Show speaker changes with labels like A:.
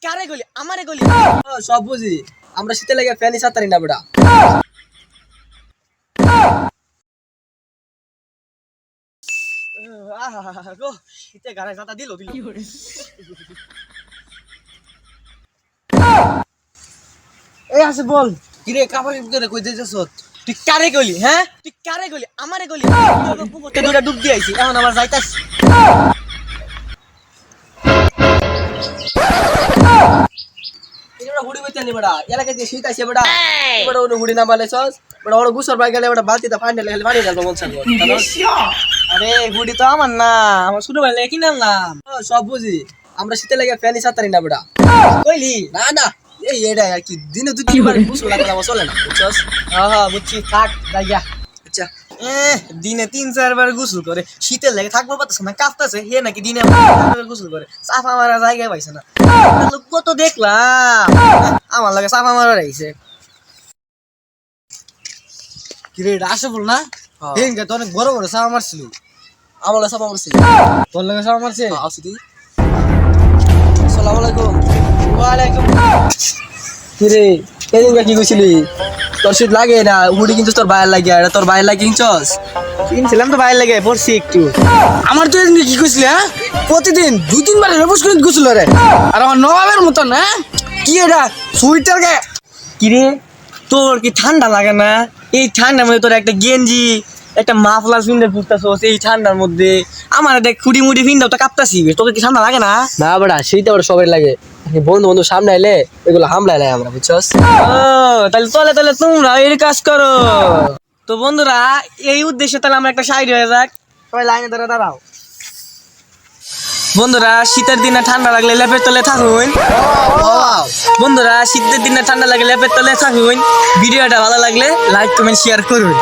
A: কারে গলি আমারে গলি
B: সব বুঝি আমরা শীতে লেগে ফ্যানই ছাড়তারি না বেটা।
A: গো শীতে গায়ে জাতা দিল
B: এই আছে বল কিরে কাপড়ের ভিতরে কই যাইছস?
A: তুই কারে গলি হ্যাঁ তুই কারে গলি আমারে গলি পুকুরতে দুটা ডুব দিয়ে আইছি এখন আবার যাইতাস
B: এটা হুড়ি বইতে নি বেটা এলাকা দিয়ে শীত আইছে বেটা বেটা ওনো হুড়ি না বালেছস বেটা ওর গুছর বাই গেলে বেটা বালতিতে পানি ঢেলে পানি ঢালবো মন চাইবো।
A: আরে গুড়ি তো আমার না আমার ছোট ভাই কি নাম
B: সব বুঝি আমরা শীতে লেগে ফ্যানই ছাড়তারি না বেটা।
A: কইলি
B: না না এই এটা আর কি দিনে দুই তিনবার গুছল লাগলে আমার চলে না বুঝছস?
A: হ্যাঁ বুঝছি থাক যাইয়া
B: আচ্ছা
A: দিনে 3-4 বার গোসল করে শীতের লেগে থাকবো পারতেছে না কাঁপতেছে হে নাকি দিনে গোসল করে সাফা মারা জায়গায় পাইছে না কত দেখলাম আমার লাগে সাফা মারা রয়েছে
B: কিরে এটা আসে বল না হেনকে তো অনেক বড় বড় সাপ মারছিল।
A: আমার সাফা মারছে
B: তোর লাগে সাপ মারছে?
A: আসি দি আসসালামু আলাইকুম ওয়ালাইকুম
B: কিরে এদিনকে কি কইছিলি তোর শীত লাগে না হুডি কিন্তু তোর বাইরে লাগে এটা তোর বাইরে লাগে কিনছস?
A: কিনছিলাম তো বাইরে লাগে পড়ছি একটু
B: আমার তো এদিনকে কি কইছিলি হ্যাঁ প্রতিদিন দুই তিনবার রেবস করে গুছল রে আর আমার নবাবের মতন হ্যাঁ কি এটা সুইটার গে
A: কিরে তোর কি ঠান্ডা লাগে না এই ঠান্ডার মধ্যে তোর একটা গেঞ্জি একটা মাফলার ফিন্ডে পুষতাছস এই ঠান্ডার মধ্যে আমার দেখ খুঁড়ি মুড়ি ফিন্ডাও তো কাঁপতাছি তোকে কি ঠান্ডা লাগে না
B: না বড়া সেইটা বড় সবাই লাগে বন্ধু বন্ধু সামনে আইলে এগুলো হামলা লাই আমরা বুঝছস?
A: ও তাহলে তলে তলে তোমরা এই কাজ করো তো বন্ধুরা এই উদ্দেশ্যে তাহলে আমরা একটা শায়রি হয়ে যাক সবাই লাইনে ধরে দাঁড়াও বন্ধুরা শীতের দিনে ঠান্ডা লাগলে লেপের তলে থাকুন বন্ধুরা শীতের দিনে ঠান্ডা লাগলে লেপের তলে থাকুন ভিডিওটা ভালো লাগলে লাইক কমেন্ট শেয়ার করুন।